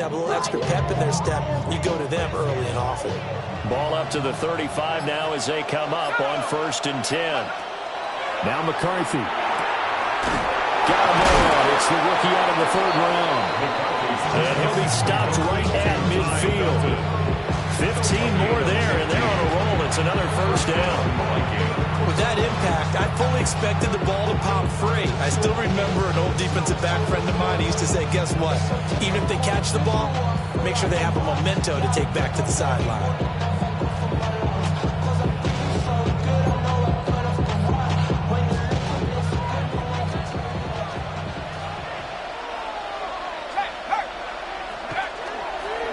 have a little extra pep in their step, you go to them early and often. Ball up to the 35 now as they come up on 1st and 10. Now McCarthy. Got him there. It's the rookie out of the 3rd round. And he'll be stopped right at midfield. 15 more there, and they're on a roll. It's another 1st down. With that impact, I fully expected the ball to pop free. I still remember an old defensive back friend of mine. He used to say, guess what? Even if they catch the ball, make sure they have a memento to take back to the sideline.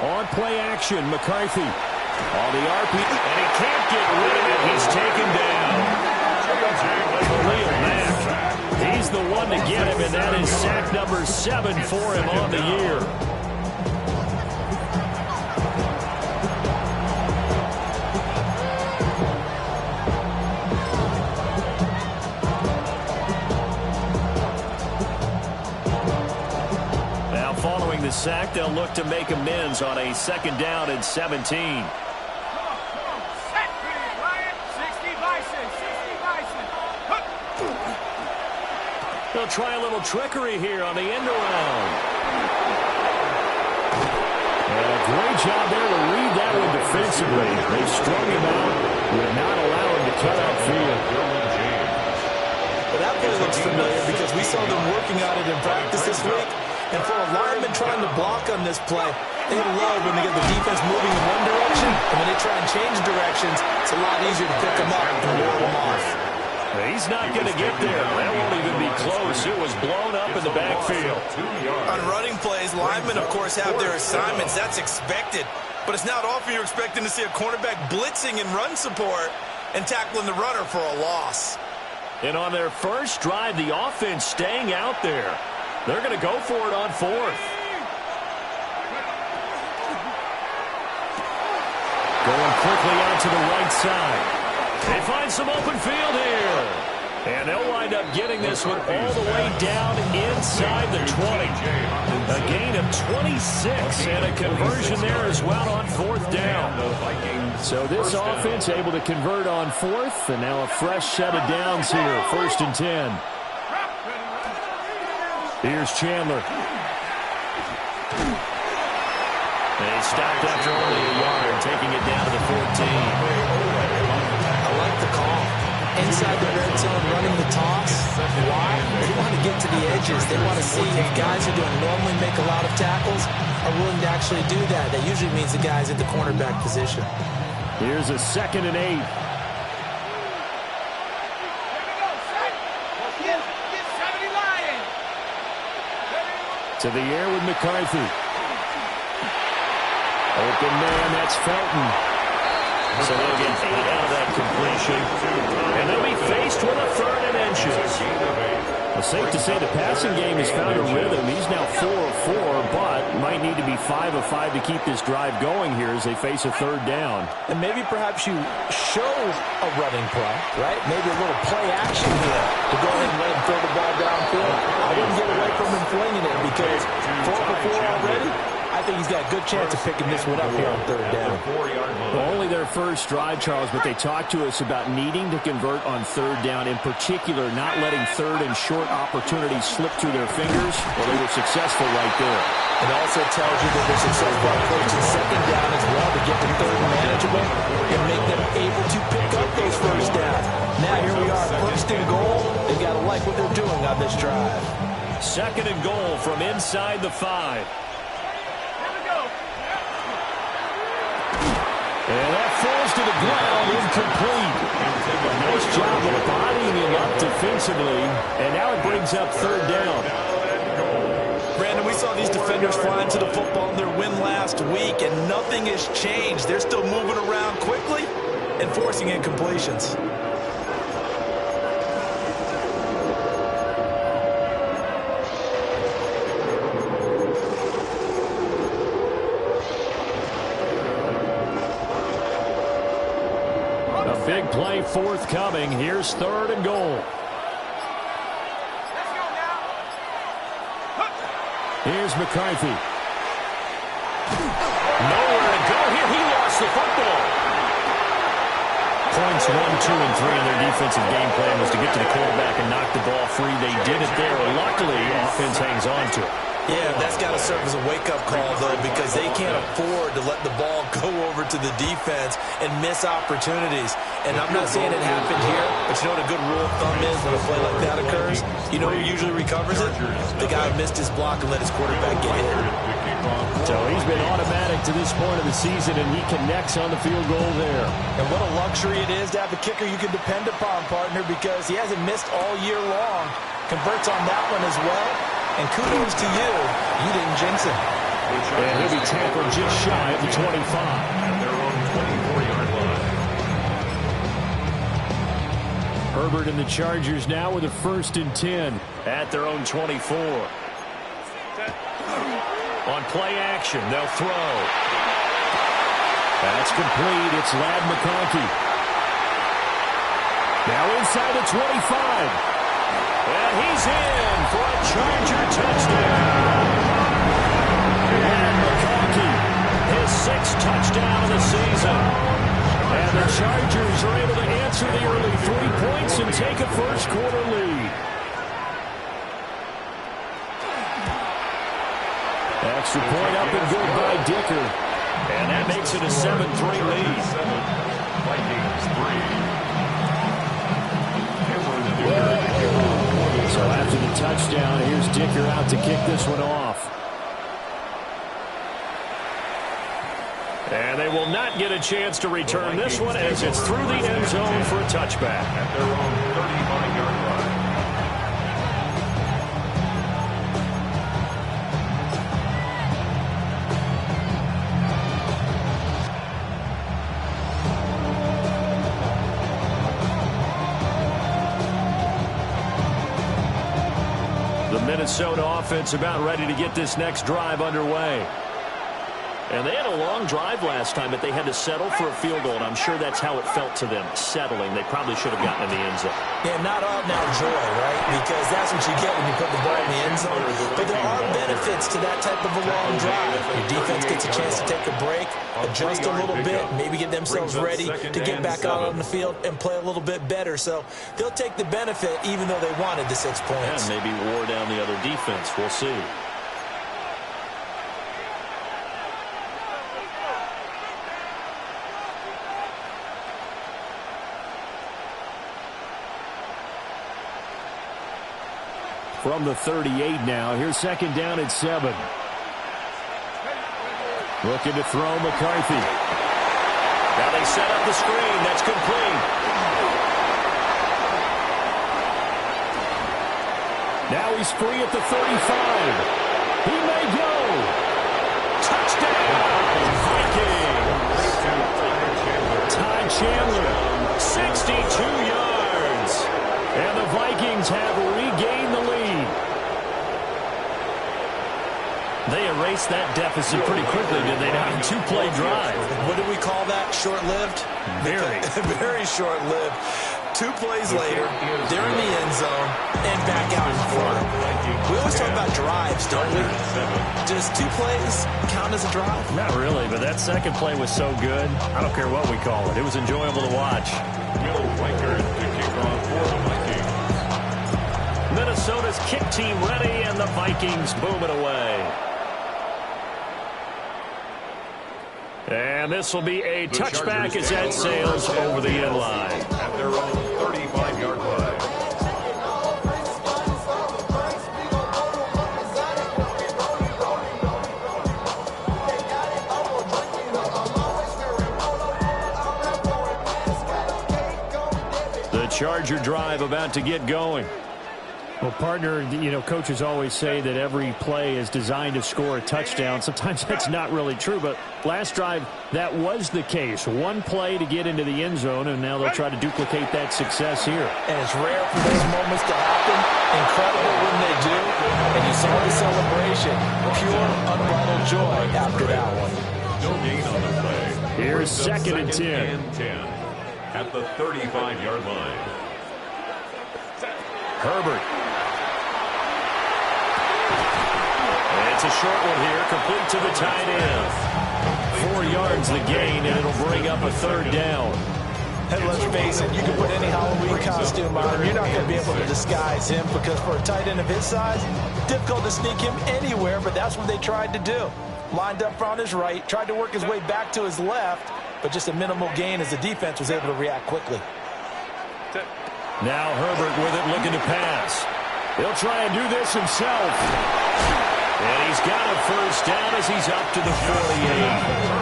On play action, McCarthy. On the RP, and he can't get rid of it. He's taken down. Khalil Mack. He's the one to get him, and that is sack number 7 for him on the year. Now following the sack, they'll look to make amends on a 2nd down and 17. They'll try a little trickery here on the end around. Great job there to read that one defensively. They strung him out, would not allow him to cut outfield. Well, that play looks familiar because we saw them working on it in practice this week. And for a lineman trying to block on this play, they love when they get the defense moving in one direction, and when they try and change directions, it's a lot easier to pick them up and ward them off. He's not going to get there. That won't even be close. It was blown up in the backfield. On running plays, linemen, of course, have their assignments. That's expected. But it's not often you're expecting to see a cornerback blitzing in run support and tackling the runner for a loss. And on their first drive, the offense staying out there. They're going to go for it on 4th. Going quickly out to the right side. They find some open field here. And they'll wind up getting this one all the way down inside the 20. A gain of 26 and a conversion there as well on 4th down. So this offense able to convert on 4th, and now a fresh set of downs here, 1st and 10. Here's Chandler. They stopped after only a yard, taking it down to the 14. I like the call. Inside the red zone, running the toss. Why? They want to get to the edges. They want to see if guys who don't normally make a lot of tackles are willing to actually do that. That usually means the guys in the cornerback position. Here's a 2nd and 8. To the air with McCarthy. Open man, that's Felton. So they'll get 8 out of that completion. And they'll be faced with a 3rd and inches. Well, safe to say the passing game has found a rhythm. He's now 4 of 4, but might need to be 5 of 5 to keep this drive going here as they face a 3rd down. And maybe perhaps you show a running play, right? Maybe a little play action here to go ahead and let him throw the ball downfield. I wouldn't get away from him flinging it because 4 for 4 already. I think he's got a good chance of picking this one up here on 3rd down. Well, only their first drive, Charles, but they talked to us about needing to convert on 3rd down, in particular not letting 3rd and short opportunities slip through their fingers. Well, they were successful right there. It also tells you that they're successful approaching 2nd down as well to get the 3rd manageable and make them able to pick up those 1st downs. Now here we are, 1st and goal. They got to like what they're doing on this drive. 2nd and goal from inside the 5. And that falls to the ground, incomplete. Nice job of bodying him up defensively, and now it brings up 3rd down. Brandon, we saw these defenders flying to the football in their win last week, and nothing has changed. They're still moving around quickly and forcing incompletions. Big play forthcoming. Here's 3rd and goal. Here's McCarthy. gets the football. Points 1, 2, and 3 in their defensive game plan was to get to the quarterback and knock the ball free. They did it there. Luckily, offense hangs on to it. Yeah, that's got to serve as a wake-up call, though, because they can't afford to let the ball go over to the defense and miss opportunities. And I'm not saying it happened here, but you know what a good rule of thumb is when a play like that occurs? You know who usually recovers it? The guy who missed his block and let his quarterback get hit. So he's been automatic to this point of the season, and he connects on the field goal there. And what a luxury it is to have a kicker you can depend upon, partner, because he hasn't missed all year long. Converts on that one as well. And kudos to you. You didn't jinx him. And he'll be tackled just shy of the 25. At their own 24-yard line. Herbert and the Chargers now with a 1st and 10 at their own 24. On play action, they'll throw. That's complete. It's Ladd McConkey. Now inside the 25. And he's in for a Charger touchdown. And McConkey, his 6th touchdown of the season. And the Chargers are able to answer the early 3 points and take a first-quarter lead. Extra point up and good by Dicker. And that makes it a 7-3 lead. Vikings 3. So after the touchdown, here's Dicker out to kick this one off. And they will not get a chance to return this one as it's through the end zone for a touchback. At their own 35-yard line. The Minnesota offense about ready to get this next drive underway. And they had a long drive last time, but they had to settle for a field goal, and I'm sure that's how it felt to them, settling. They probably should have gotten in the end zone. Yeah, not all now joy, right? Because that's what you get when you put the ball in the end zone. But there are benefits to that type of a long drive. Your defense gets a chance to take a break, adjust a little bit, maybe get themselves ready to get back out on the field and play a little bit better. So they'll take the benefit even though they wanted the 6 points. And maybe wore down the other defense. We'll see. From the 38 now, here's 2nd down at 7. Looking to throw McCarthy. Now they set up the screen. That's complete. Now he's free at the 35. He may go. Touchdown, Vikings. Ty Chandler. 62 yards. And the Vikings have regained the lead. They erased that deficit pretty quickly, did they not? A 2-play drive. What do we call that? Short-lived? Very. Very short-lived. 2 plays later, they're in the end zone and back out in front. We always talk about drives, don't we? Does 2 plays count as a drive? Not really, but that second play was so good. I don't care what we call it. It was enjoyable to watch. Minnesota's kick team ready, and the Vikings boom it away. And this will be a touchback as that sails over the end line. At their own 35-yard line. The Charger drive about to get going. Well, partner, you know, coaches always say that every play is designed to score a touchdown. Sometimes that's not really true, but last drive, that was the case. 1 play to get into the end zone, and now they'll try to duplicate that success here. And it's rare for those moments to happen. Incredible when they do. And you saw the celebration. Pure, unbridled joy after that one. No gain on the play. Here's 2nd and 10. At the 35-yard line. Herbert. It's a short one here, complete to the tight end. 4 yards the gain, and it'll bring up a 3rd down. And let's face it, you can put any Halloween costume on him. You're not going to be able to disguise him because for a tight end of his size, difficult to sneak him anywhere, but that's what they tried to do. Lined up on his right, tried to work his way back to his left, but just a minimal gain as the defense was able to react quickly. Now Herbert with it, looking to pass. He'll try and do this himself. And he's got a 1st down as he's up to the 48.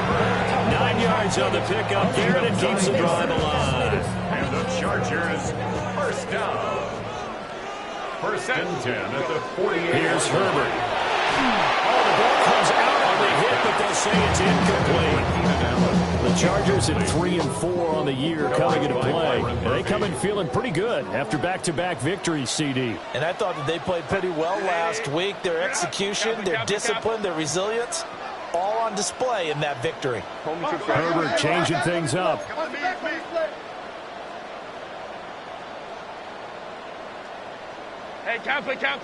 9 yards on the pickup there, and it keeps the drive alive. And the Chargers, 1st down. 1st and 10 at the 48. Here's Herbert. Oh, the ball comes out on the hit, but they'll say it's incomplete. The Chargers at 3-4 on the year coming into play. And they come in feeling pretty good after back-to-back victories, CD. And I thought that they played pretty well last week. Their execution, their discipline, their resilience, all on display in that victory. Herbert changing things up. Hey, Catholic. To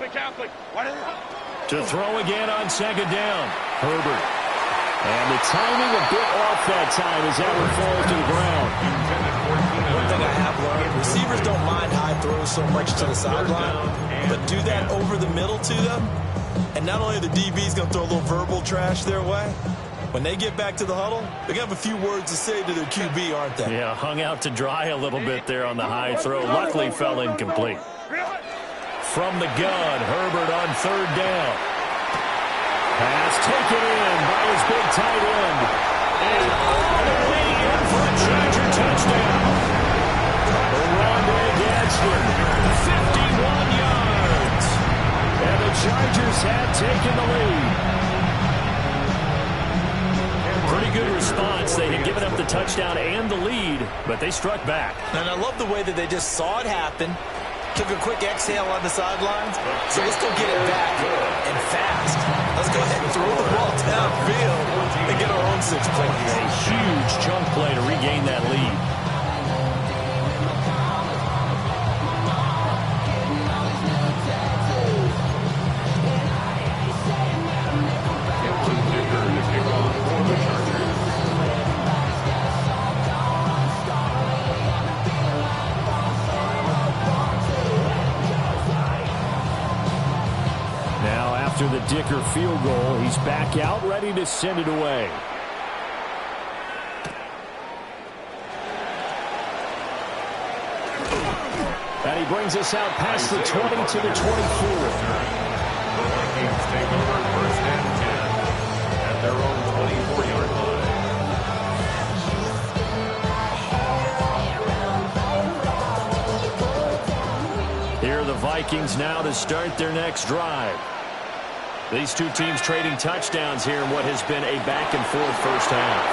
throw again on 2nd down. Herbert. And the timing a bit off that time as that one falls to the ground. One thing I have learned, receivers don't mind high throws so much to the sideline, but do that over the middle to them. And not only are the DBs going to throw a little verbal trash their way, when they get back to the huddle, they're going to have a few words to say to their QB, aren't they? Yeah, hung out to dry a little bit there on the high throw. Luckily fell incomplete. From the gun, Herbert on 3rd down. Pass taken in by his big tight end. And all the way in for a Charger touchdown. Rondé Gadsden, 51 yards. And the Chargers have taken the lead. Pretty good response. They had given up the touchdown and the lead, but they struck back. And I love the way that they just saw it happen. Took a quick exhale on the sidelines. So let's go get it back and fast. Let's go ahead and throw the ball downfield and get our own 6 points. A huge chunk play to regain that lead. After the Dicker field goal, he's back out, ready to send it away. And he brings us out past the 20 to the 24. The Vikings take over 1st and 10 at their own 24-yard line. Here are the Vikings now to start their next drive. These two teams trading touchdowns here in what has been a back-and-forth 1st half.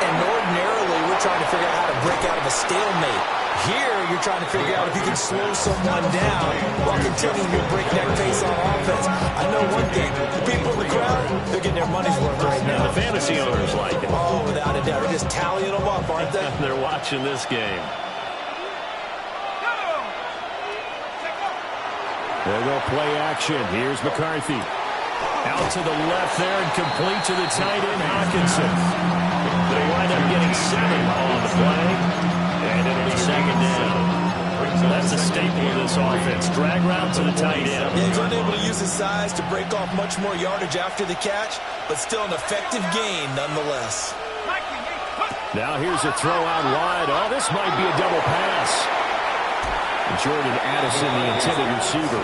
And ordinarily, we're trying to figure out how to break out of a stalemate. Here, you're trying to figure out if you can slow someone down while continuing your breakneck pace on offense. I know one thing. The people in the crowd, they're getting their money's worth right now. The fantasy owners like it. Oh, without a doubt. They're just tallying them up, aren't they? They're watching this game. They'll go play action. Here's McCarthy. Out to the left there and complete to the tight end, Hawkinson. They'll wind up getting 7 on the play. And it'll be 2nd down. That's a staple of this offense. Drag route to the tight end. Yeah, he's unable to use his size to break off much more yardage after the catch, but still an effective gain nonetheless. Now here's a throw out wide. Oh, this might be a double pass. Jordan Addison, the intended receiver.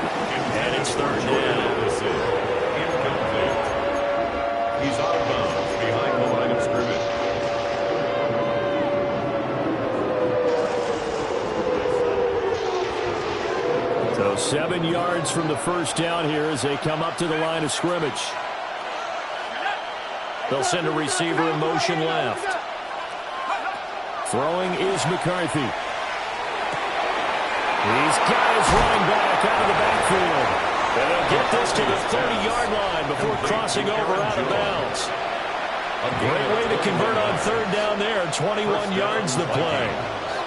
And it's 3rd down. He's out of bounds behind the line of scrimmage. So 7 yards from the 1st down here as they come up to the line of scrimmage. They'll send a receiver in motion left. Throwing is McCarthy. He's got his running back out of the backfield. And they'll get this to the 30-yard line before crossing over out of bounds. A great way to convert on 3rd down there. 21 yards the play.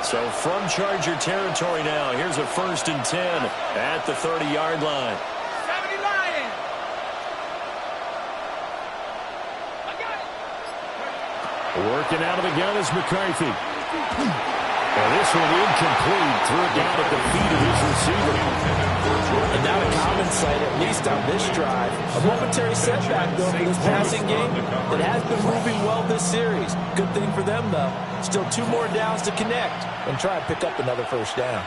So from Charger territory now, here's a 1st and 10 at the 30-yard line. Working out of the gun is McCarthy. And this one incomplete. Threw it down at the feet of his receiver. And not a common sight, at least on this drive. A momentary setback, though, for this passing game that has been moving well this series. Good thing for them, though. Still 2 more downs to connect and try and pick up another first down.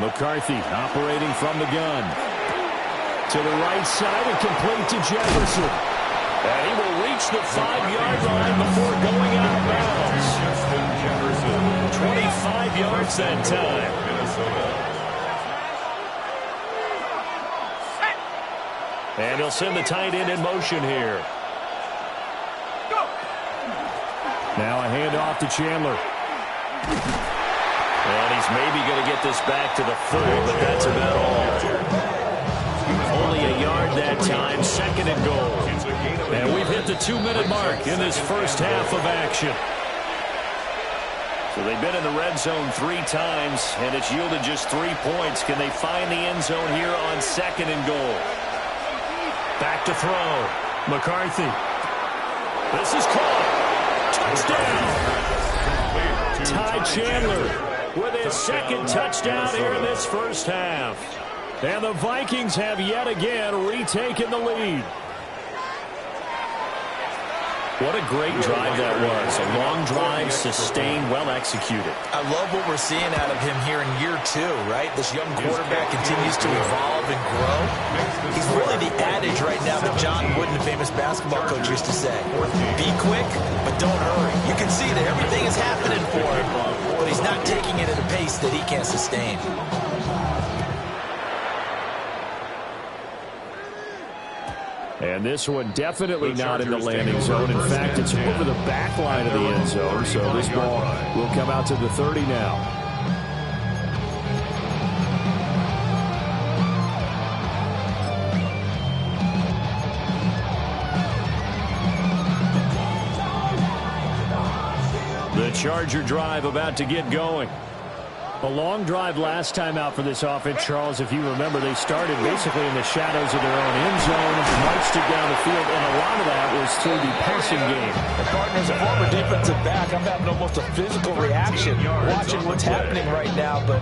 McCarthy operating from the gun. To the right side and complete to Jefferson. And he will reach the 5-yard line before going out of bounds. 25 yards that time. And he'll send the tight end in motion here. Now a handoff to Chandler. And he's maybe going to get this back to the 4, but that's about all. Only a yard that time, 2nd and goal. And we've hit the 2-minute mark in this first half of action. So they've been in the red zone 3 times, and it's yielded just 3 points. Can they find the end zone here on 2nd and goal? Back to throw. McCarthy. This is caught. Touchdown. Ty Chandler with his 2nd touchdown here in this first half. And the Vikings have yet again retaken the lead. What a great drive that was. A long drive, sustained, well executed. I love what we're seeing out of him here in year 2, right? This young quarterback continues to evolve and grow. He's really the adage right now that John Wooden, the famous basketball coach, used to say. Be quick, but don't hurry. You can see that everything is happening for him, but he's not taking it at a pace that he can't sustain. And this one definitely not in the landing zone. In fact, it's over the back line of the end zone. So this ball will come out to the 30 now. The Charger drive about to get going. A long drive last time out for this offense, Charles. If you remember, they started basically in the shadows of their own end zone, marched it down the field, and a lot of that was through the passing game. And partners, a former defensive back, I'm having almost a physical reaction watching what's happening right now. But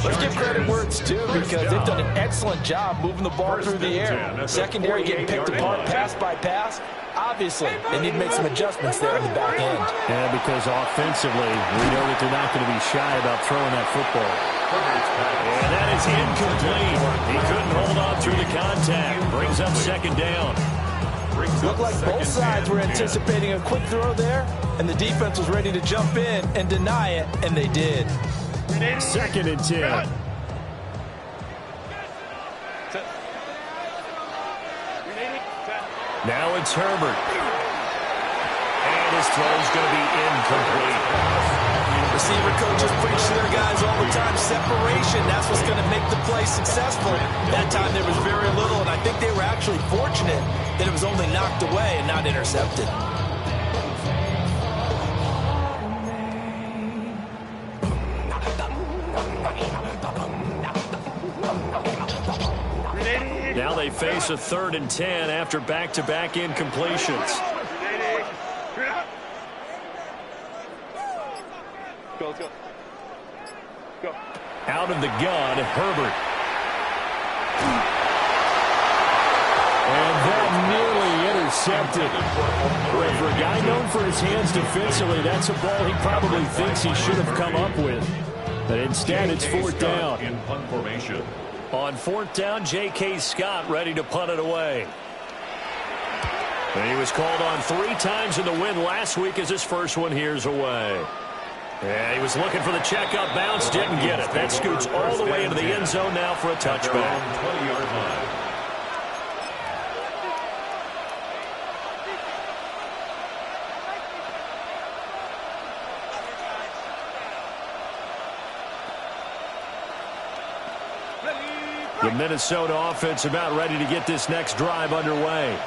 let's give credit where it's due, because they've done an excellent job moving the ball through the air. Secondary getting picked apart pass by pass. Obviously, they need to make some adjustments there on the back end. Yeah, because offensively, we know that they're not going to be shy about throwing that football. And that is incomplete. He couldn't hold on through the contact. Brings up 2nd down. Looked like both sides were anticipating a quick throw there, and the defense was ready to jump in and deny it, and they did. 2nd and 10. Now it's Herbert. And his throw is going to be incomplete. Receiver coaches preach to their guys all the time. Separation, that's what's going to make the play successful. That time there was very little, and I think they were actually fortunate that it was only knocked away and not intercepted. Now they face a 3rd and 10 after back-to-back incompletions. Go. Out of the gun, Herbert. And that nearly intercepted. But for a guy known for his hands defensively, that's a ball he probably thinks he should have come up with. But instead, it's 4th down. In punt formation. On 4th down, J.K. Scott ready to punt it away. And he was called on 3 times in the win last week as his first one here's away. Yeah, he was looking for the checkup bounce, didn't get it. That scoots all the way into the end zone now for a touchback. 20-yard line. The Minnesota offense about ready to get this next drive underway.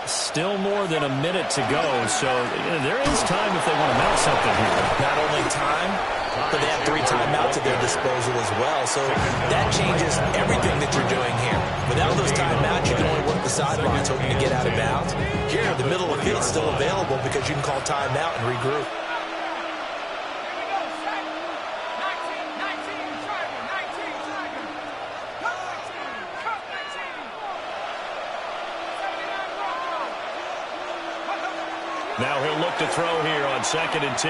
Still more than a minute to go, so there is time if they want to mount something here. Not only time, but they have 3 timeouts at their disposal as well. So that changes everything that you're doing here. Without those timeouts, you can only work the sidelines hoping to get out of bounds. Here, the middle of the field is still available because you can call timeout and regroup. Now he'll look to throw here on 2nd and 10.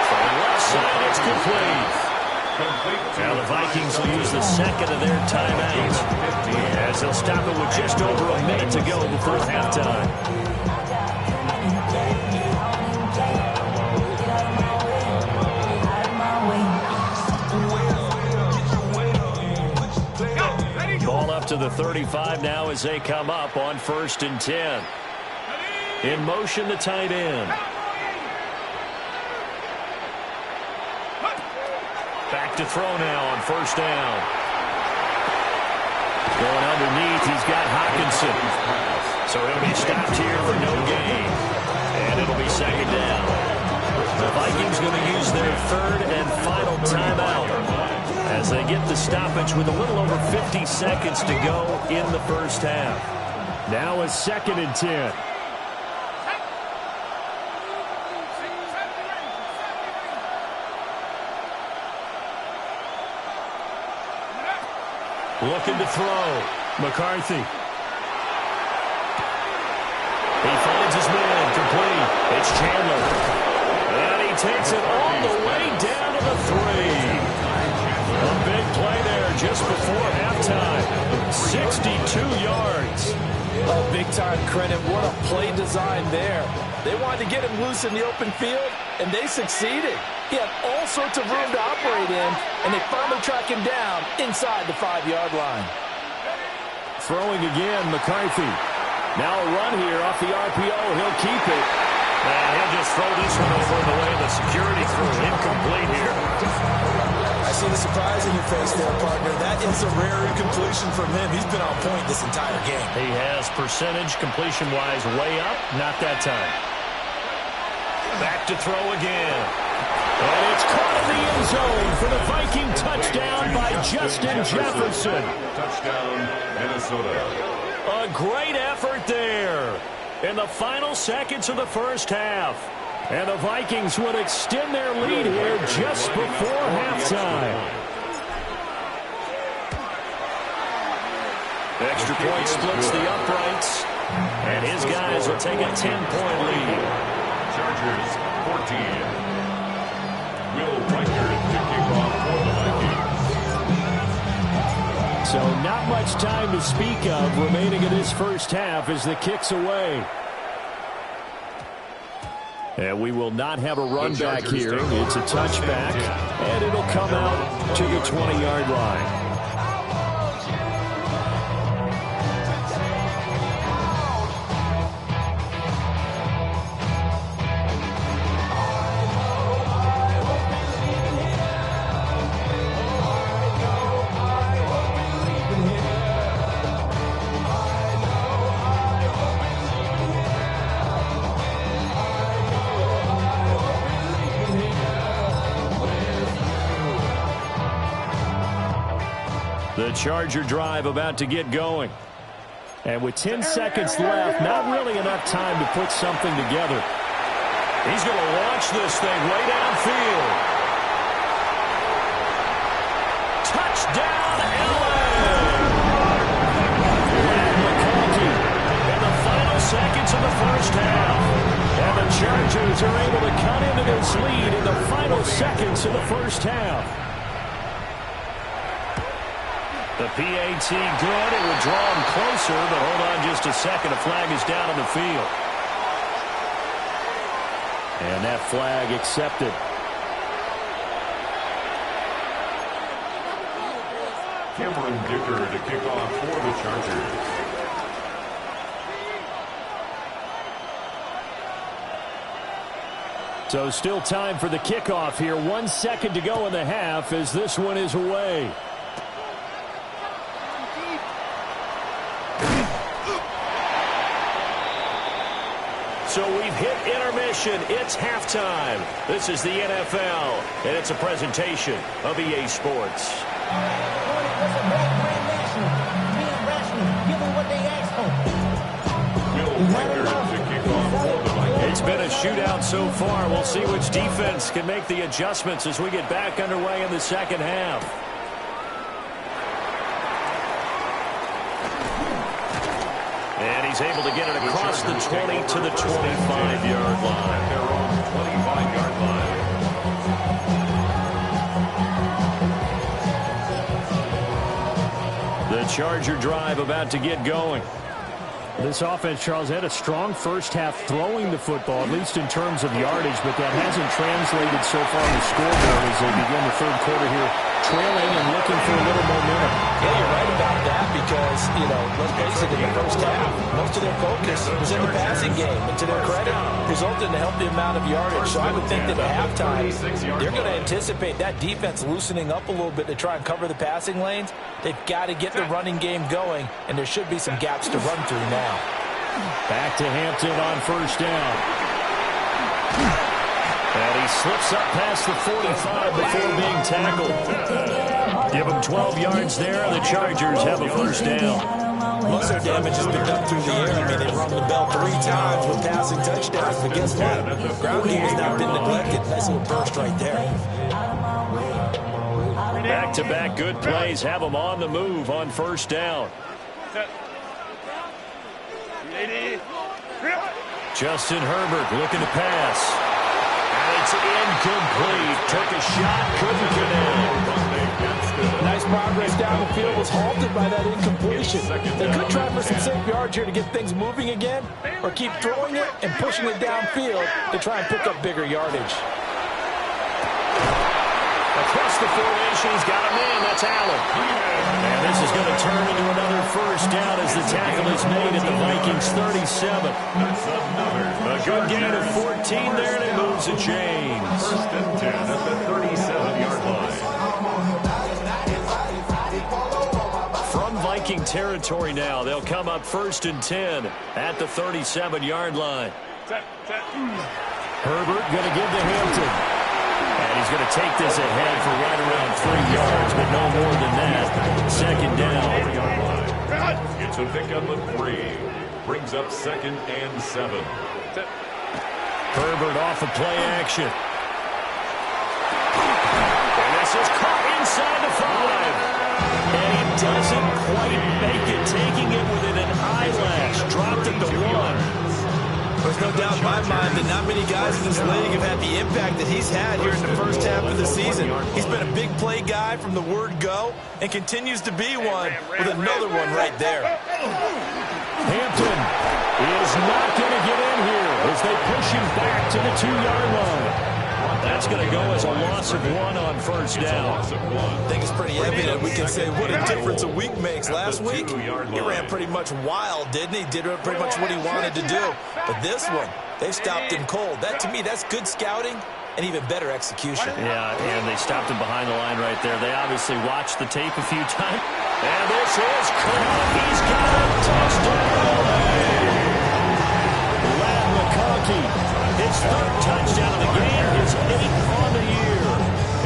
From the left side, it's complete. Now the Vikings will use the second of their timeouts as they'll stop it with just over a minute to go before halftime. Ball up to the 35 now as they come up on 1st and 10. In motion, the tight end. Back to throw now on 1st down. Going underneath, he's got Hawkinson. So he'll be stopped here for no gain. And it'll be 2nd down. The Vikings going to use their 3rd and final timeout as they get the stoppage with a little over 50 seconds to go in the 1st half. Now it's 2nd and 10. Looking to throw. McCarthy. He finds his man. Complete. It's Chandler. And he takes it all the way down to the 3. A big play there just before halftime. 62 yards. Oh, big-time credit. What a play design there. They wanted to get him loose in the open field, and they succeeded. He had all sorts of room to operate in, and they finally track him down inside the 5-yard line. Throwing again, McCarthy. Now a run here off the RPO. He'll keep it. And he'll just throw this one over the way the security threw. Incomplete here. I see the surprise in your face there, partner. That is a rare incompletion from him. He's been on point this entire game. He has percentage completion-wise way up. Not that time. Back to throw again. And it's caught in the end zone for the Viking touchdown by Justin Jefferson. Touchdown, Minnesota. A great effort there in the final seconds of the 1st half. And the Vikings would extend their lead here just before halftime. Extra point splits the uprights. And his guys will take a 10-point lead. Chargers 14. Will Reichard to kick off for the Vikings. So not much time to speak of remaining in this 1st half as the kick's away. And we will not have a run back here. It's a touchback, and it'll come out to the 20-yard line. The Charger drive about to get going. And with 10 seconds left, not really enough time to put something together. He's going to launch this thing way downfield. Touchdown, LA! And McCarthy in the final seconds of the 1st half. And the Chargers are able to cut into this lead in the final seconds of the 1st half. The PAT good. It would draw him closer, but hold on just a second. A flag is down on the field. And that flag accepted. Cameron Dicker to kick off for the Chargers. So still time for the kickoff here. 1 second to go in the half as this one is away. So we've hit intermission. It's halftime. This is the NFL, and it's a presentation of EA Sports. It's been a shootout so far. We'll see which defense can make the adjustments as we get back underway in the second half. And he's able to get it across the 20 to the 25-yard line. Their own 25-yard line. The Charger drive about to get going. This offense, Charles, had a strong first half throwing the football, at least in terms of yardage, but that hasn't translated so far on the scoreboard as they begin the third quarter here, trailing and looking for a little momentum. Yeah, you're right about that because, let's face it, in the first half, most of their focus was in the passing game. And to their credit, resulted in a healthy amount of yardage. So I would think that at halftime, they're going to anticipate that defense loosening up a little bit to try and cover the passing lanes. They've got to get the running game going, and there should be some gaps to run through now. Back to Hampton on first down. And he slips up past the 45 before being tackled. Give him 12 yards there, and the Chargers have a first down. Most of their damage has been done through the air. I mean, they've rung the bell 3 times with passing touchdowns. But guess what? Ground game has not been neglected. Nice little burst right there. Back-to-back good plays have them on the move on first down. Justin Herbert looking to pass. And it's incomplete. Took a shot, couldn't connect. Nice progress down the field, was halted by that incompletion. They could try for some safe yards here to get things moving again, or keep throwing it and pushing it downfield to try and pick up bigger yardage. Across the formation, he's got a man. That's Allen. And this is going to turn into another first down as the tackle is made at the Vikings 37. A good gain of 14 there, and it moves the chains. First and 10 at the 37-yard line. From Viking territory now, they'll come up first and 10 at the 37-yard line. Herbert going to give to Hampton. And he's going to take this ahead for right around 3 yards, but no more than that. Second down. It's a pickup of 3. Brings up second and 7. Herbert off of play action. And this is caught inside the 5. And he doesn't quite make it, taking it within an eyelash. Dropped at the 1. There's no doubt in my mind that not many guys in this league have had the impact that he's had here in the first half of the season. He's been a big play guy from the word go and continues to be one with another one right there. Hampton is not going to get in here as they push him back to the 2-yard line. That's going to go as a loss of 1 on first down. I think it's pretty evident. We can say what a difference a week makes. Last week, he ran pretty much wild, didn't he? Did pretty much what he wanted to do. But this one, they stopped him cold. That, to me, that's good scouting and even better execution. Yeah, and they stopped him behind the line right there. They obviously watched the tape a few times. And this is caught. He's got a touchdown. Lad McConkey. His 3rd touchdown of the game, his 8th on the year.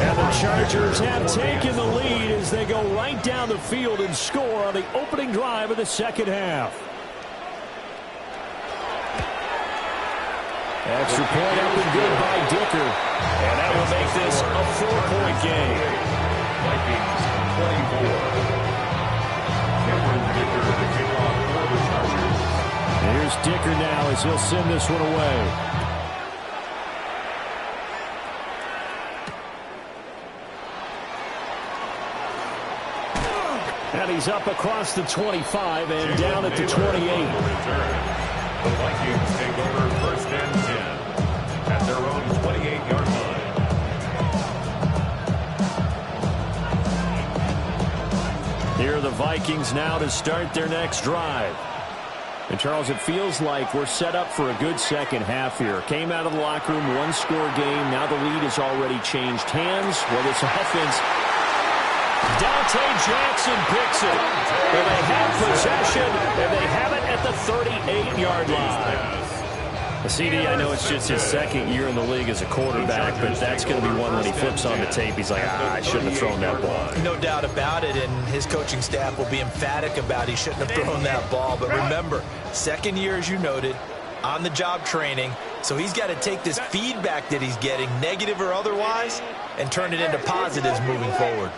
And the Chargers have taken the lead as they go right down the field and score on the opening drive of the second half. Extra point up and good by Dicker. And that will make this a 4-point game. Vikings 24. Cameron Dicker to kick off for the Chargers. Here's Dicker now as he'll send this one away. And he's up across the 25 and down at the 28. The Vikings take over first and 10 at their own 28-yard line. Here are the Vikings now to start their next drive. And, Charles, it feels like we're set up for a good second half here. Came out of the locker room, 1-score game. Now the lead has already changed hands. Well, this offense... Dante Jackson picks it. And they have possession, and they have it at the 38-yard line. CD, I know it's just his second year in the league as a quarterback, but that's going to be one when he flips on the tape. He's like, I shouldn't have thrown that ball. No doubt about it, and his coaching staff will be emphatic about he shouldn't have thrown that ball. But remember, second year, as you noted, on-the-job training, so he's got to take this feedback that he's getting, negative or otherwise, and turn it into positives moving forward.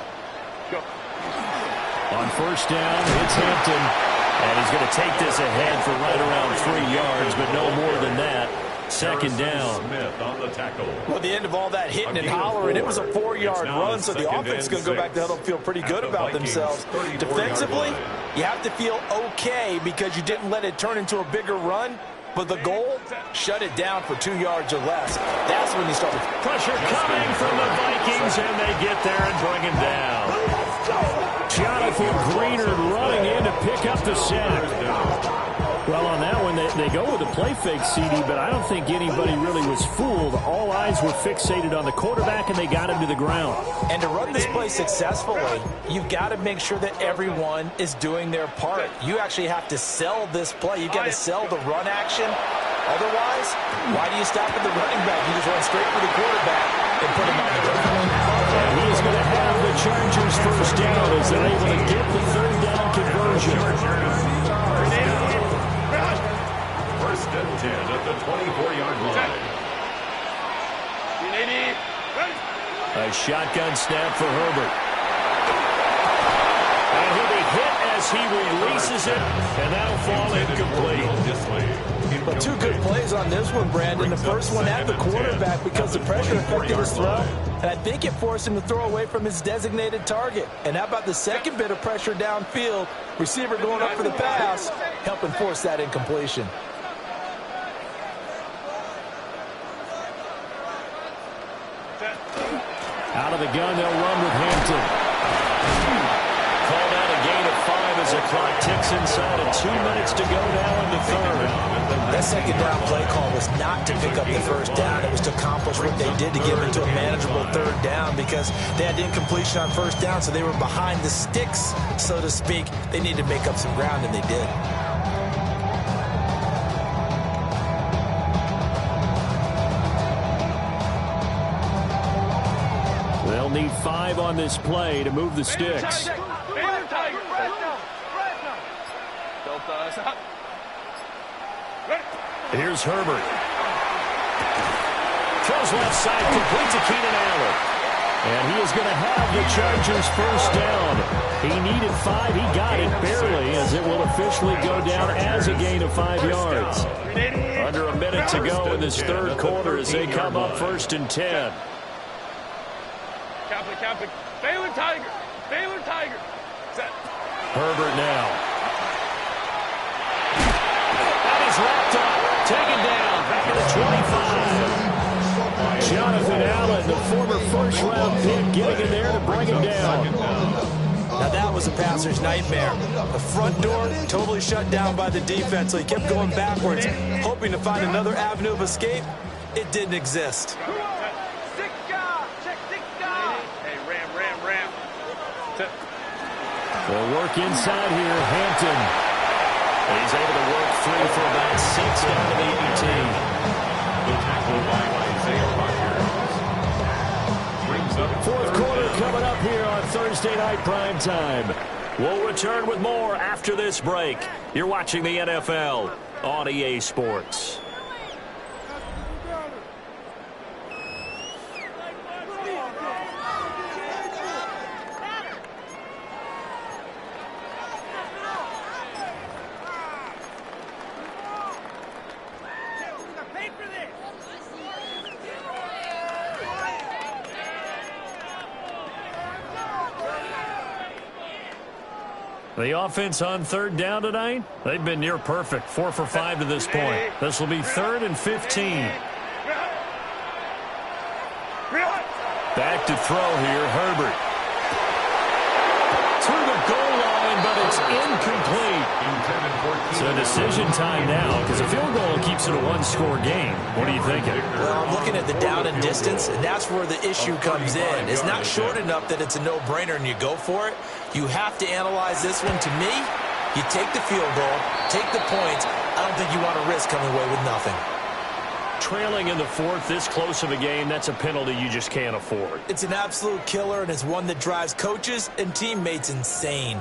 On first down, it's Hampton. And he's going to take this ahead for right around 3 yards, but no more than that. Second down. Well, at the end of all that hitting and hollering, it was a 4-yard run, so the offense is going to go back to the huddle and feel pretty good about themselves. Defensively, you have to feel okay because you didn't let it turn into a bigger run. But the goal, shut it down for 2 yards or less. That's when you start with pressure coming from the Vikings, and they get there and bring him down. Jonathan Greenard running in to pick up the sack. Well, on that one, they go with a play fake, CD, but I don't think anybody really was fooled. All eyes were fixated on the quarterback, and they got him to the ground. And to run this play successfully, you've got to make sure that everyone is doing their part. You actually have to sell this play. You've got to sell the run action. Otherwise, why do you stop at the running back? You just run straight for the quarterback and put him on the ground. And he is going to have the Chargers first down as they're able to get the third down conversion. First and 10 at the 24-yard line. A shotgun snap for Herbert. And he'll be hit as he releases it, and that'll fall incomplete. But 2 good plays on this one, Brandon. The first one at the quarterback because the pressure affected his throw. And I think it forced him to throw away from his designated target. And how about the second bit of pressure downfield? Receiver going up for the pass, helping force that incompletion. Out of the gun, they'll run with Hampton. Called out a gain of 5 as the clock ticks inside of 2 minutes to go now in the third. That second down play call was not to pick up the first down. It was to accomplish what they did to get into a manageable third down because they had incompletion on first down, so they were behind the sticks, so to speak. They needed to make up some ground, and they did. They'll need 5 on this play to move the sticks. Here's Herbert. Throws left side, complete to Keenan Allen. And he is going to have the Chargers first down. He needed 5. He got it barely as it will officially go down as a gain of 5 yards. Under a minute to go in this third quarter as they come up first and 10. Baylor Tiger. Baylor Tiger. Set. Herbert now. That is wrapped up. Taken down. Back at the 25. Jonathan Allen, the former first-round pick, getting in there to bring him down. Now that was a passer's nightmare. The front door totally shut down by the defense, so he kept going backwards, hoping to find another avenue of escape. It didn't exist. They'll work inside here. Hampton. He's able to work through for about 6 down to the 18. The tackle by Isaiah Rodgers. Fourth quarter coming up here on Thursday Night Prime Time. We'll return with more after this break. You're watching the NFL on EA Sports. The offense on third down tonight, they've been near perfect. 4 for 5 to this point. This will be 3rd and 15. Back to throw here, Herbert. Through the goal line, but it's incomplete. So decision time now, because a field goal keeps it a one-score game. What are you thinking? Well, I'm looking at the down and distance, and that's where the issue comes in. It's not short enough that it's a no-brainer and you go for it. You have to analyze this one. To me, you take the field goal, take the points. I don't think you want to risk coming away with nothing. Trailing in the fourth, this close of a game, that's a penalty you just can't afford. It's an absolute killer, and it's one that drives coaches and teammates insane.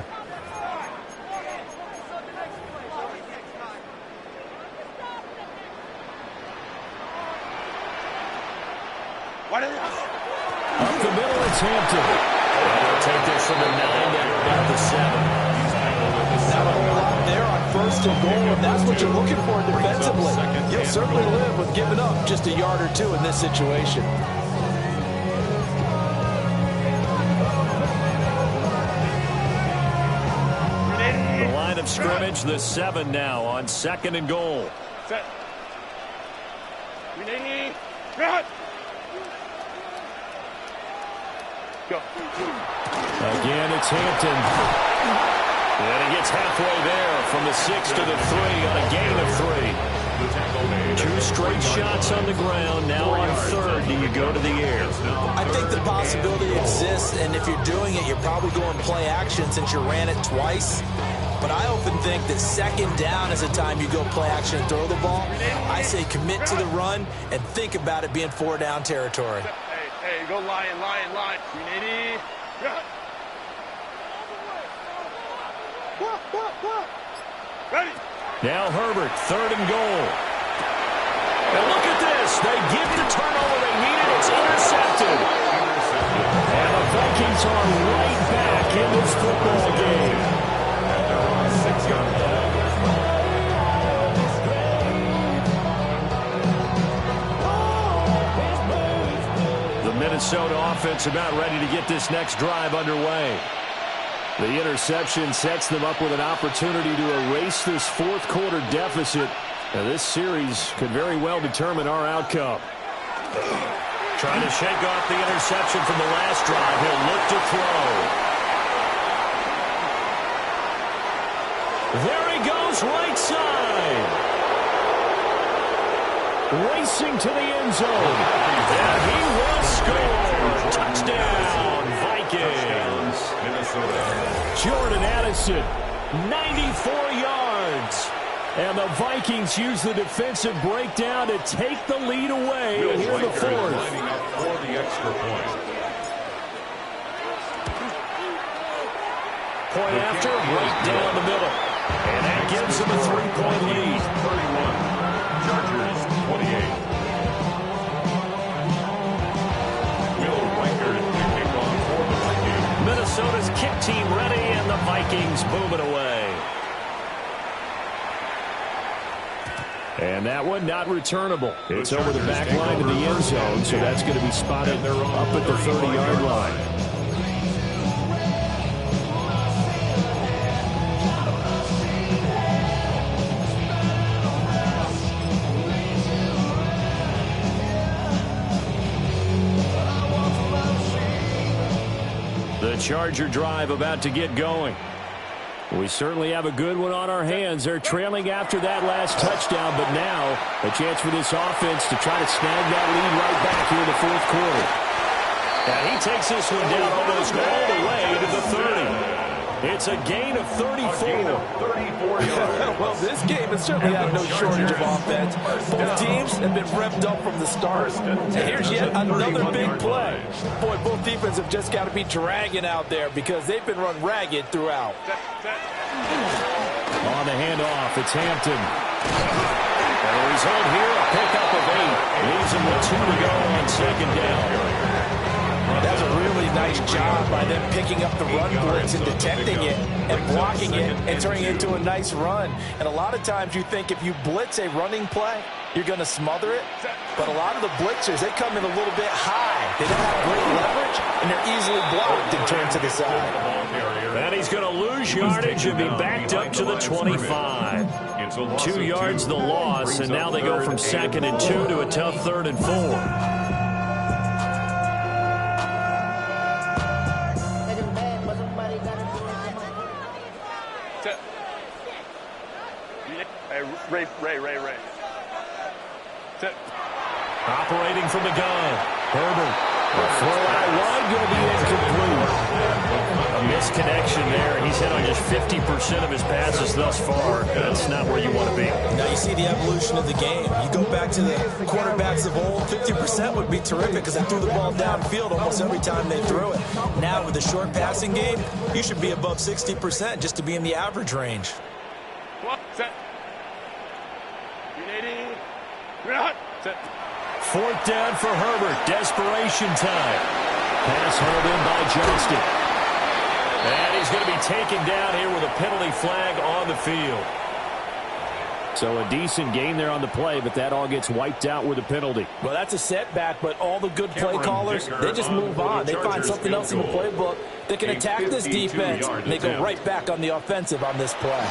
Up the middle, it's Hampton. They'll take this from the 9 down about the 7. Not a whole lot there on first and goal, and that's what you're looking for defensively. You'll certainly live with giving up just a yard or two in this situation. The line of scrimmage, the 7 now on 2nd and goal. Set. Go. Again, it's Hampton. And he gets halfway there from the 6 to the 3 on a gain of 3. 2 straight shots on the ground. Now on 3rd, do you go to the air? I think the possibility exists, and if you're doing it, you're probably going play action since you ran it twice. But I often think that 2nd down is the time you go play action and throw the ball. I say commit to the run and think about it being 4 down territory. Hey, go line. Ready. Now Herbert, 3rd and goal. And look at this. They get the turnover they needed. It's intercepted. And the Vikings are right back in this football game. And they're on a 6-yard line. The Minnesota offense about ready to get this next drive underway. The interception sets them up with an opportunity to erase this 4th quarter deficit. And this series could very well determine our outcome. Trying to shake off the interception from the last drive. He'll look to throw. There he goes, right side. Racing to the end zone. And he will score. Touchdown, Vikings. Jordan Addison, 94 yards. And the Vikings use the defensive breakdown to take the lead away here in the 4th. Lining up for the extra point. Point after, right down the middle. And that gives them a 3-point lead. 31. Chargers 28. Will Reichert to kick off for the Vikings. Minnesota's kick team ready, and the Vikings move it away. And that one not returnable. It's over the back line to the end zone, so that's going to be spotted up at the 30-yard line. The Charger drive about to get going. We certainly have a good one on our hands. They're trailing after that last touchdown, but now a chance for this offense to try to snag that lead right back here in the 4th quarter. And he takes this one down almost all the way to the 30. It's a gain of 34. Well, this game has certainly had no shortage of offense. Both teams have been revved up from the start. And here's yet another big play. Boy, both defenses have just got to be dragging out there because they've been run ragged throughout. On the handoff, it's Hampton. And the result here, a pickup of 8. Leaves him with 2 to go on 2nd down. That's a really nice job by them picking up the run blitz and detecting it and blocking it and turning it into a nice run. And a lot of times you think if you blitz a running play, you're going to smother it. But a lot of the blitzers, they come in a little bit high. They don't have great leverage, and they're easily blocked and turned to the side. And he's going to lose yardage and be backed up to the 25. 2 yards the loss, and now they go from 2nd and 2 to a tough 3rd and 4. Ray. Set. Operating from the gun. Herbert. The throw out wide going to be incomplete. A misconnection there. He's hit on finished 50% of his passes thus far. That's not where you want to be. Now you see the evolution of the game. You go back to the quarterbacks of old, 50% would be terrific because they threw the ball downfield almost every time they threw it. Now with the short passing game, you should be above 60% just to be in the average range. Set. Set. Fourth down for Herbert. Desperation time. Pass hauled in by Johnston. And he's going to be taken down here with a penalty flag on the field. So a decent gain there on the play, but that all gets wiped out with a penalty. Well, that's a setback, but all the good play callers, they just move on. They find something else in the playbook that can attack this defense, and they go right back on the offensive on this play.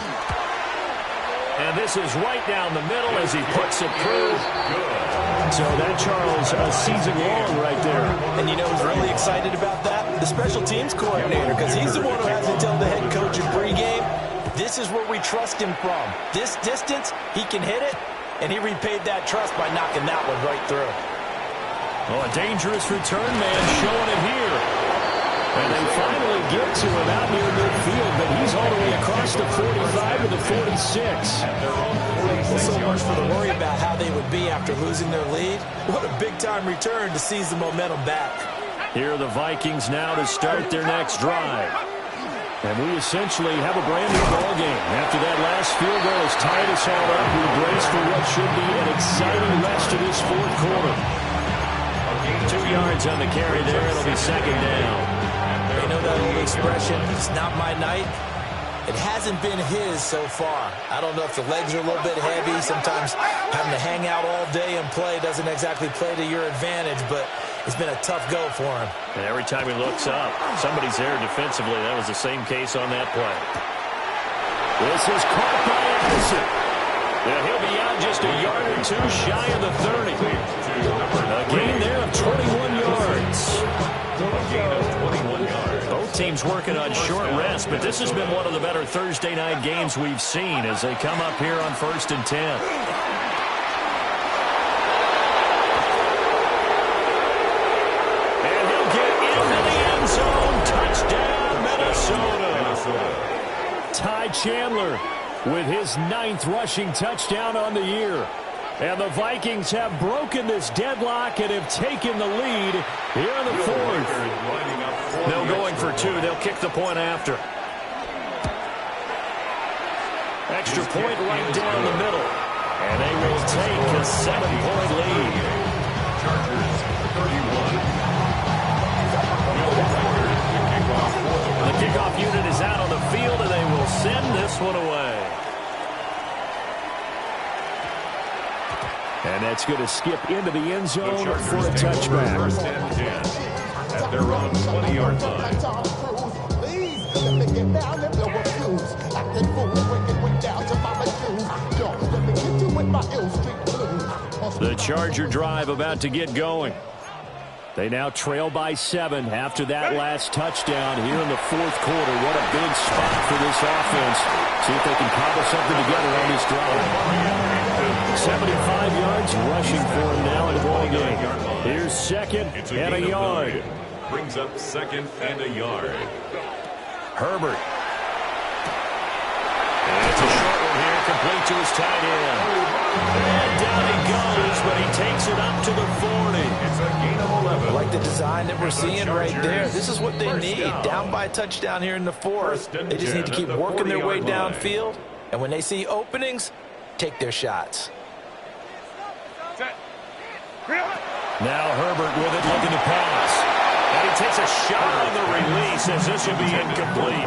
And this is right down the middle as he puts it through. So that, Charles, a season long right there. And you know who's really excited about that? The special teams coordinator, because he's the one who has to tell the head coach in pregame, this is where we trust him from. This distance, he can hit it, and he repaid that trust by knocking that one right through. Well, a dangerous return man showing it here. And they finally get to him out near midfield, but he's all the way across the 45 to the 46. Well, so much for the worry about how they would be after losing their lead. What a big-time return to seize the momentum back. Here are the Vikings now to start their next drive. And we essentially have a brand-new ball game. After that last field goal has tied us all up, we brace for what should be an exciting rest of this fourth quarter. 2 yards on the carry there. It'll be second down. You know that old expression, it's not my night? It hasn't been his so far. I don't know if the legs are a little bit heavy. Sometimes having to hang out all day and play doesn't exactly play to your advantage, but it's been a tough go for him. And every time he looks up, somebody's there defensively. That was the same case on that play. This is caught by Anderson. Yeah, he'll be out just a yard or two shy of the 30. A gain there of 21 yards. Both teams working on short rest, but this has been one of the better Thursday night games we've seen as they come up here on 1st and 10. And he'll get into the end zone. Touchdown, Minnesota. Ty Chandler with his 9th rushing touchdown on the year. And the Vikings have broken this deadlock and have taken the lead here in the fourth. They're going for 2. They'll kick the point after. Extra point right down the middle. And they will take a 7-point lead. Chargers 31. The kickoff unit is out on the field, and they will send this one away. And that's going to skip into the end zone for a touchback. 1st and 10 at their own 20-yard line. The Charger drive about to get going. They now trail by 7 after that last touchdown here in the fourth quarter. What a big spot for this offense. See if they can cobble something together on this drive. 75 yards rushing for him now in the ball game. Here's 2nd and a yard. Brings up 2nd and a yard. Herbert. And it's a short one here, complete to his tight end. And down he goes, but he takes it up to the 40. It's a gain of 11. I like the design that we're seeing right there. This is what they need. Down by a touchdown here in the fourth. They just need to keep working their way downfield. And when they see openings, take their shots. Now Herbert with it, looking to pass. And he takes a shot on the release as this will be incomplete.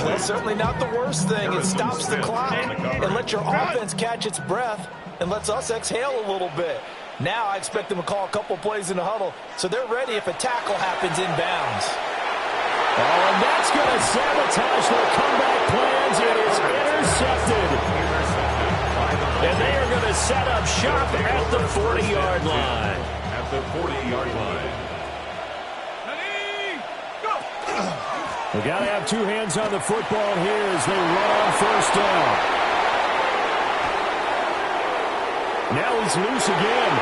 That's certainly not the worst thing. It stops the clock and lets your offense catch its breath and lets us exhale a little bit. Now I expect them to call a couple plays in the huddle so they're ready if a tackle happens inbounds. Oh, and that's going to sabotage their comeback plans. It is intercepted. And they are going to set up shop at the 40-yard line. At the 40-yard line. We got to have 2 hands on the football here as they run on 1st down. Now he's loose again.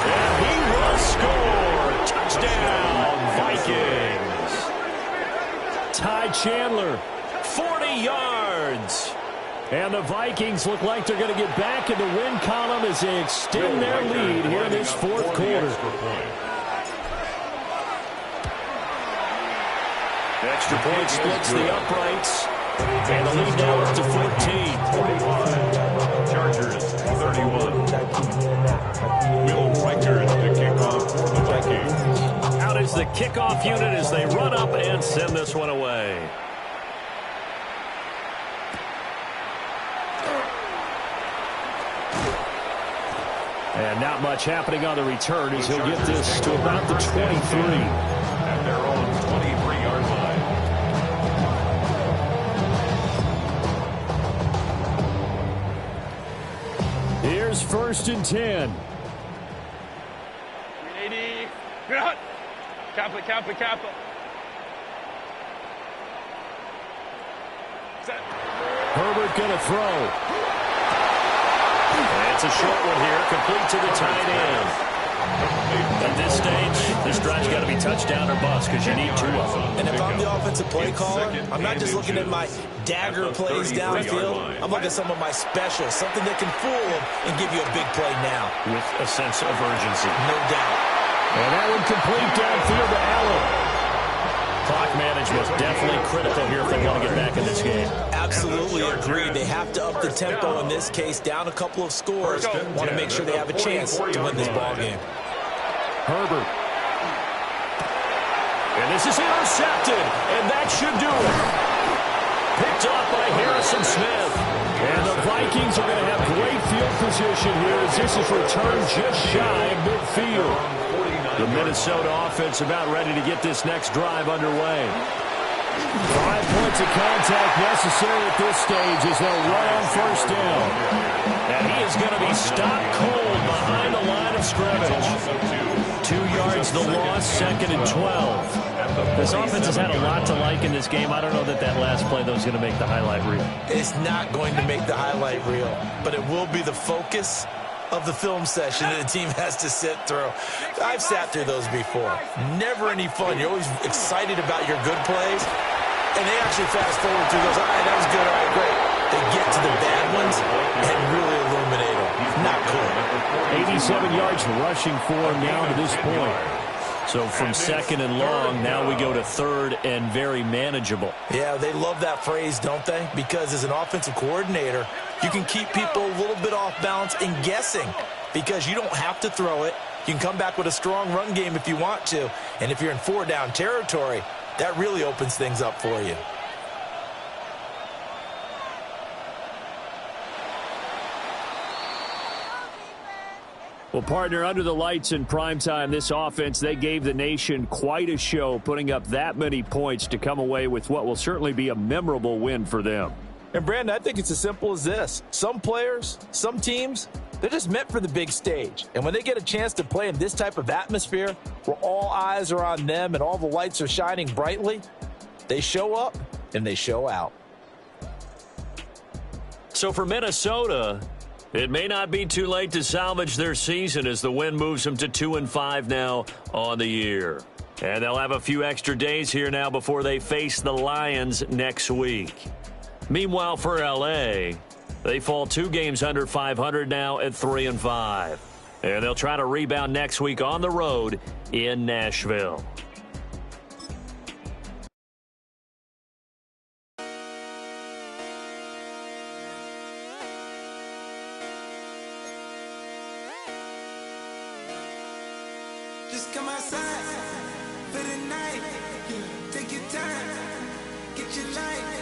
And he will score. Touchdown, Vikings. Ty Chandler, 40 yards. And the Vikings look like they're going to get back in the win column as they extend their lead here in this fourth quarter. Extra point splits the uprights. And the lead now up to 14. 41. Chargers, 31. Will Reichard, the kickoff for the Vikings. Out is the kickoff unit as they run up and send this one away. And not much happening on the return as he'll get this to about the 23. At their own 23-yard line. Here's 1st and 10. 380. Kappa, kappa, kappa. Set. Herbert going to throw. And it's a short one here, complete to the tight end. At this stage, this drive's got to be touchdown or bust because you need 2 of them. And if I'm the offensive play caller, I'm not just looking at my dagger plays downfield. I'm looking at some of my specials, something that can fool them and give you a big play now. With a sense of urgency. No doubt. And that one complete downfield to Allen. Clock management definitely critical here if they want to get back in this game. Absolutely agreed. They have to up the tempo in this case, down a couple of scores. Want to make sure they have a chance to win this ball game. Herbert. And this is intercepted, and that should do it. Picked up by Harrison Smith. And the Vikings are going to have great field position here as this is returned just shy of midfield. The Minnesota offense about ready to get this next drive underway. 5 points of contact necessary at this stage as they'll run on 1st down. And he is going to be stopped cold behind the line of scrimmage. 2 yards the loss, 2nd and 12. This offense has had a lot to like in this game. I don't know that last play, though, is going to make the highlight reel. It's not going to make the highlight reel, but it will be the focus of the film session that the team has to sit through. I've sat through those before. Never any fun. You're always excited about your good plays, and they actually fast forward through those. All right, that was good. All right, great. They get to the bad ones and really illuminate them. Not cool. 87 yards rushing for him now to this point. So from 2nd and long, now we go to 3rd and very manageable. Yeah, they love that phrase, don't they? Because as an offensive coordinator, you can keep people a little bit off balance and guessing because you don't have to throw it. You can come back with a strong run game if you want to. And if you're in 4-down territory, that really opens things up for you. Well, partner, under the lights in primetime, this offense, they gave the nation quite a show, putting up that many points to come away with what will certainly be a memorable win for them. And, Brandon, I think it's as simple as this. Some players, some teams, they're just meant for the big stage. And when they get a chance to play in this type of atmosphere where all eyes are on them and all the lights are shining brightly, they show up and they show out. So for Minnesota, it may not be too late to salvage their season as the win moves them to 2-5 now on the year. And they'll have a few extra days here now before they face the Lions next week. Meanwhile, for L.A., they fall 2 games under 500 now at 3-5. And they'll try to rebound next week on the road in Nashville. Just come outside for the night. Take your time, get your life.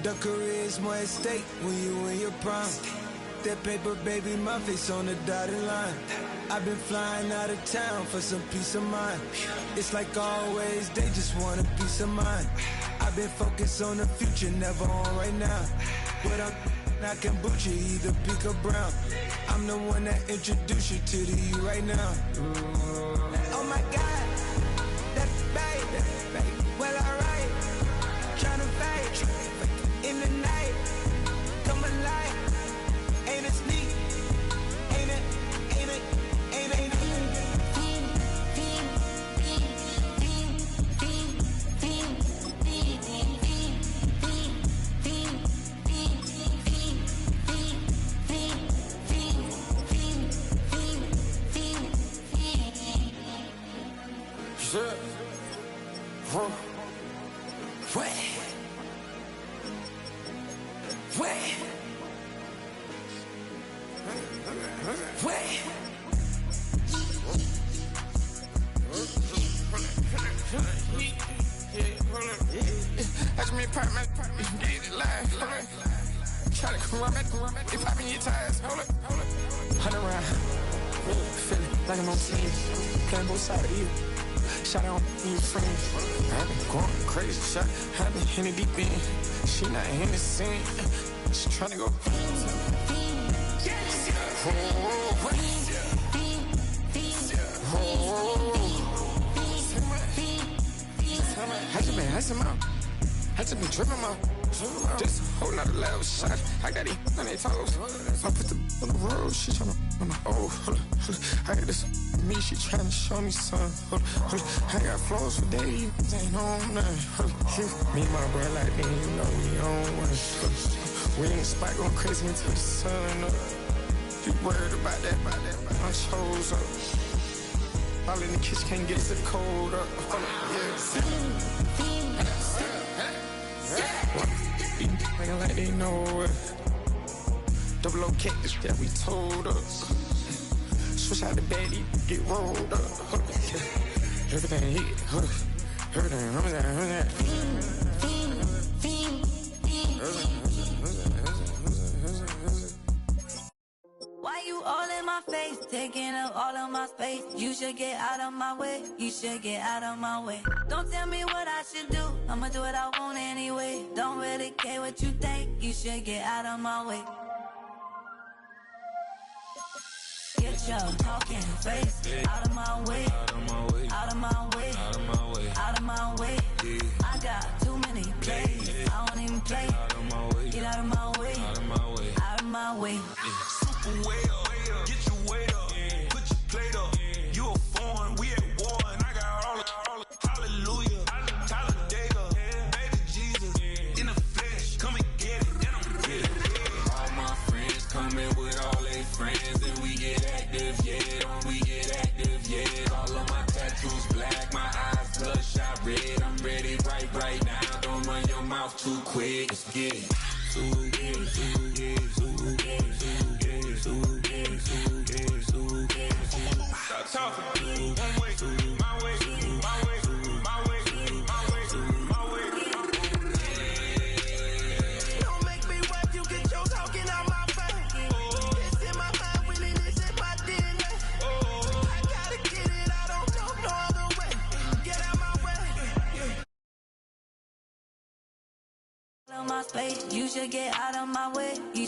The career is more at stake when you in your prime. That paper, baby, my face on the dotted line. I've been flying out of town for some peace of mind. It's like always, they just want a peace of mind. I've been focused on the future, never on right now. But I'm Not kombucha, either pink or brown. I'm the one that introduced you to the you right now. Oh my God, that's babe. Well, alright. Tryna fight in the night. Come alive. Ain't it sneak? Ain't it? That's me, apartment, get it live. Try to come run it, they popping your tires. Hold it. 100 round, feeling like I'm on team. Playing both sides of you. Shot on your friends. I've been going crazy, shot. I've been in the deep end. She not in the scene. She tryna go. I just been tripping out. This whole nother level shot. I got it on their toes. I put the on the road. She tryna. Hold up. I got this me. She tryna show me something. I got flows for days. Ain't on nothing. Me and my bro like me. You know we on one. We in the spot going crazy until the sun up. You worried about that? My shows up. All in the kitchen can't get to the cold up. Nigga like they know it. Double O cactus that we told us. Switch out the baddie, get rolled up. Everything hit, everything, Why you all in my face, taking up all of my space? You should get out of my way, you should get out of my way. Don't tell me what I should do, I'ma do what I want anyway. Don't really care what you think, you should get out of my way. Get your talking face out of my way, out of my way, out of my way, out of my way, out of my way. I got too many plays, I don't even play. Out of my way, get out of my way, out of my way, out of my way. Super way up, get your weight up, put your plate up. You a foreign, we at war, and I got all the hallelujah, Talladega, baby Jesus, in the flesh, come and get it, and I'm get it. All my friends coming with all their friends, and we get active, yeah, don't we get active, yeah. All of my tattoos black, my eyes bloodshot red, I'm ready right now, don't run your mouth too quick, let's get it. Stop talking. One way, my way, my way, my way, my way, my way. Don't make me wipe you, get your talking out my face. It's in my mind, really, this in my DNA. I gotta get it, I don't know no other way. Get out my way. Out of my space, you should get out of my way. You